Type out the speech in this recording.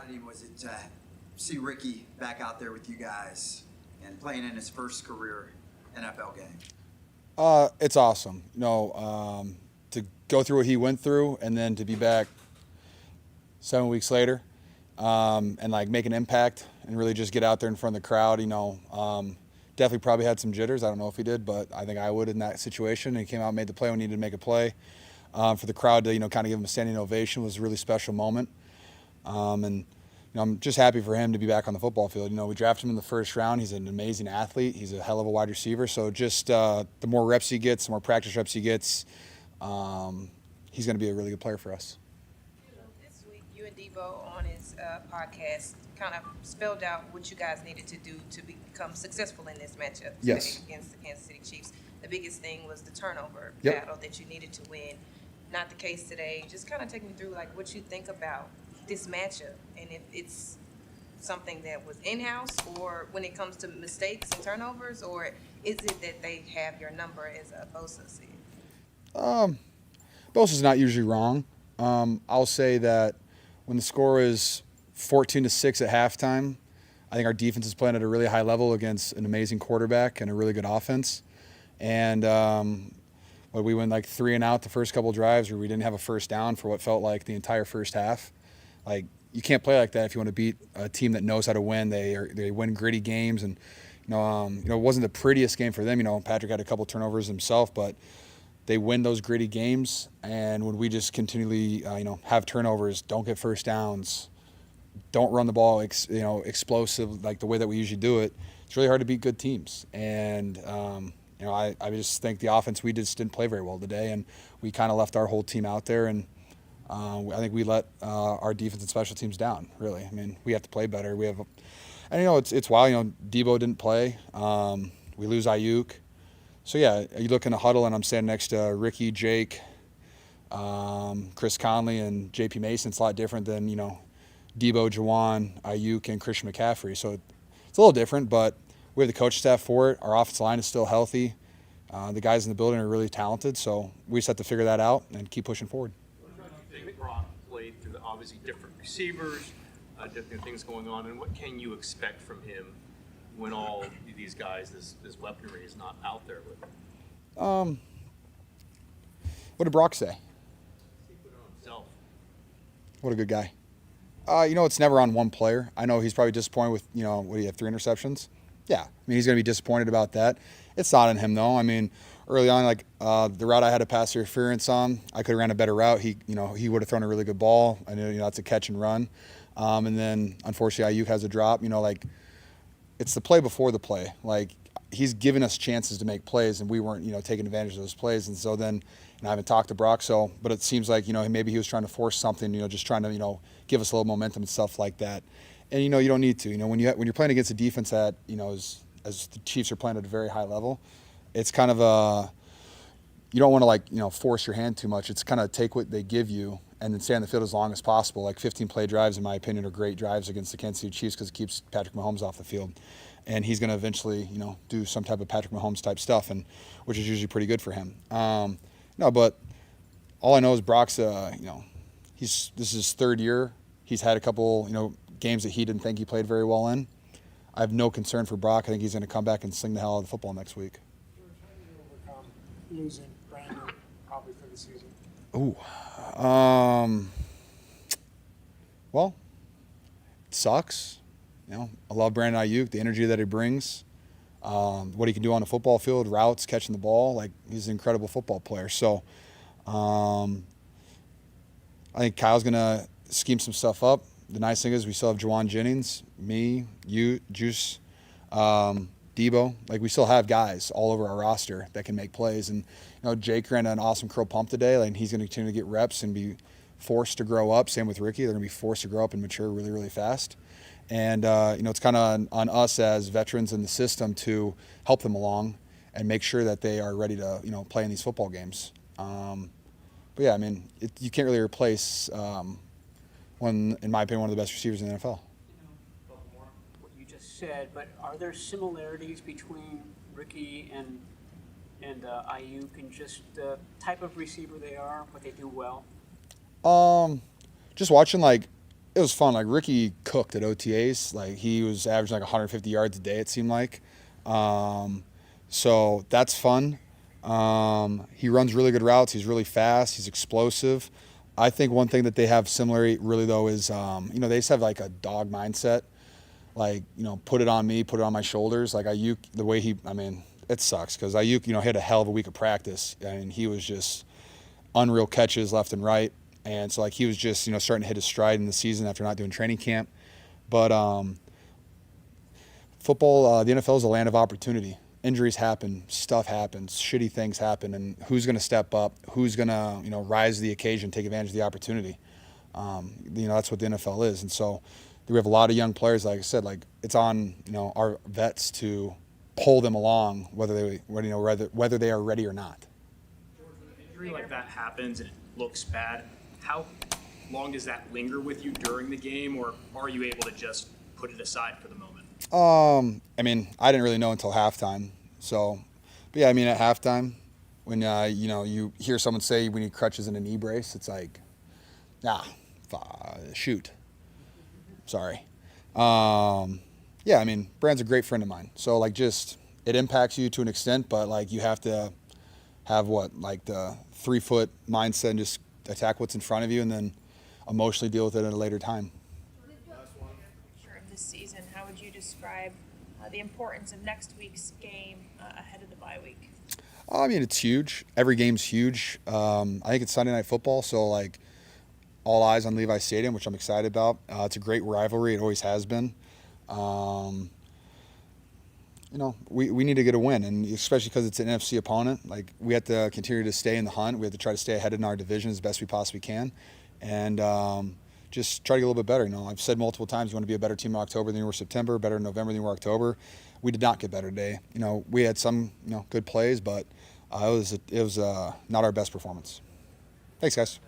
exciting was it to see Ricky back out there with you guys and playing in his first career NFL game? It's awesome. To go through what he went through and then to be back 7 weeks later and like make an impact and really just get out there in front of the crowd. Definitely probably had some jitters. I don't know if he did, but I think I would in that situation. And he came out and made the play when he needed to make a play. For the crowd to kind of give him a standing ovation was a really special moment. I'm just happy for him to be back on the football field. We drafted him in the first round. He's an amazing athlete. He's a hell of a wide receiver. So just the more reps he gets, the more practice reps he gets, he's going to be a really good player for us. This week, you and Debo on his podcast kind of spelled out what you guys needed to do to become successful in this matchup Yes. against the Kansas City Chiefs. The biggest thing was the turnover Yep. battle that you needed to win. Not the case today. Just kind of take me through like what you think about this matchup and if it's something that was in-house or when it comes to mistakes and turnovers, or is it that they have your number as a BOSA? Bosa's not usually wrong. I'll say that when the score is 14-6 at halftime, I think our defense is playing at a really high level against an amazing quarterback and a really good offense. And we went like 3 and out the first couple drives where we didn't have a first down for what felt like the entire first half. Like, you can't play like that if you want to beat a team that knows how to win. They win gritty games, and it wasn't the prettiest game for them. Patrick had a couple turnovers himself, but they win those gritty games. And when we just continually have turnovers, don't get first downs, don't run the ball explosive like the way that we usually do it, it's really hard to beat good teams. And I just think the offense, we just didn't play very well today, and we kind of left our whole team out there, and I think we let our defense and special teams down, really. I mean, we have to play better. It's wild. Debo didn't play. We lose Aiyuk. So, yeah, you look in the huddle, and I'm standing next to Ricky, Jake, Chris Conley, and J.P. Mason. It's a lot different than, Debo, Juwan, Aiyuk, and Christian McCaffrey. So it's a little different, but we have the coach staff for it. Our offensive line is still healthy. The guys in the building are really talented, so we just have to figure that out and keep pushing forward. I think Brock played through obviously different receivers, different things going on, and what can you expect from him when all these guys, this weaponry is not out there with him? What did Brock say? He put it on himself. What a good guy. It's never on one player. I know he's probably disappointed with, what do you have, 3 interceptions? Yeah, he's going to be disappointed about that. It's not on him, though. Early on, the route I had a pass interference on, I could have ran a better route. He would have thrown a really good ball. I knew, that's a catch and run. And then, unfortunately, Aiyuk has a drop. It's the play before the play. He's giving us chances to make plays, and we weren't, taking advantage of those plays. And so then, I haven't talked to Brock, but it seems like, maybe he was trying to force something, just trying to, give us a little momentum and stuff like that. And, you don't need to. When you're playing against a defense that, as the Chiefs are playing at a very high level, it's kind of you don't want to force your hand too much. It's kind of take what they give you and then stay on the field as long as possible. 15-play drives, in my opinion, are great drives against the Kansas City Chiefs because it keeps Patrick Mahomes off the field. And he's going to eventually, do some type of Patrick Mahomes type stuff, and which is usually pretty good for him. But all I know is Brock's, this is his 3rd year. He's had a couple, games that he didn't think he played very well in. I have no concern for Brock. I think he's going to come back and sling the hell out of the football next week. George, how do you overcome losing Brandon probably for the season? Well, it sucks. I love Brandon Aiyuk, the energy that he brings, what he can do on the football field, routes, catching the ball. He's an incredible football player. So I think Kyle's going to scheme some stuff up. The nice thing is we still have Juwan Jennings, me, you, Juice, Debo. We still have guys all over our roster that can make plays. And, Jake ran an awesome curl pump today. He's going to continue to get reps and be forced to grow up. Same with Ricky. They're going to be forced to grow up and mature really, really fast. And, it's kind of on us as veterans in the system to help them along and make sure that they are ready to, play in these football games. But, yeah, you can't really replace in my opinion, one of the best receivers in the NFL. What you just said, but are there similarities between Ricky and Aiyuk and just the type of receiver they are, what they do well? Just watching, it was fun. Like Ricky cooked at OTAs. Like he was averaging like 150 yards a day, it seemed like. So that's fun. He runs really good routes. He's really fast. He's explosive. I think one thing that they have similar really though is, you know, they just have like a dog mindset. Like, you know, put it on me, put it on my shoulders. Like Aiyuk, the way it sucks because Aiyuk, you know, had a hell of a week of practice. I mean, he was just unreal catches left and right. And so like he was just, you know, starting to hit his stride in the season after not doing training camp. But football, the NFL is a land of opportunity. Injuries happen, stuff happens, shitty things happen, and who's going to step up? Who's going to, you know, rise to the occasion, take advantage of the opportunity? You know, that's what the NFL is. And so we have a lot of young players, like I said, like it's on, you know, our vets to pull them along, whether they are ready or not. George, when an injury like that happens and it looks bad, how long does that linger with you during the game, or are you able to just put it aside for the moment? I mean, I didn't really know until halftime. So, but yeah, I mean, at halftime, when you know, you hear someone say we need crutches and a knee brace, it's like, shoot. Sorry. Yeah, I mean, Brand's a great friend of mine. So like, just it impacts you to an extent, but like you have to have like the 3-foot mindset and just attack what's in front of you, and then emotionally deal with it at a later time. Of this season, how would you describe the importance of next week's game ahead of the bye week? I mean, it's huge. Every game's huge. I think it's Sunday Night Football, so like all eyes on Levi Stadium, which I'm excited about. It's a great rivalry. It always has been. You know, we need to get a win, and especially because it's an NFC opponent. Like, we have to continue to stay in the hunt. We have to try to stay ahead in our division as best we possibly can, and just try to get a little bit better. You know, I've said multiple times, you want to be a better team in October than you were September, better in November than you were October. We did not get better today. You know, we had some, you know, good plays, but it was not our best performance. Thanks, guys.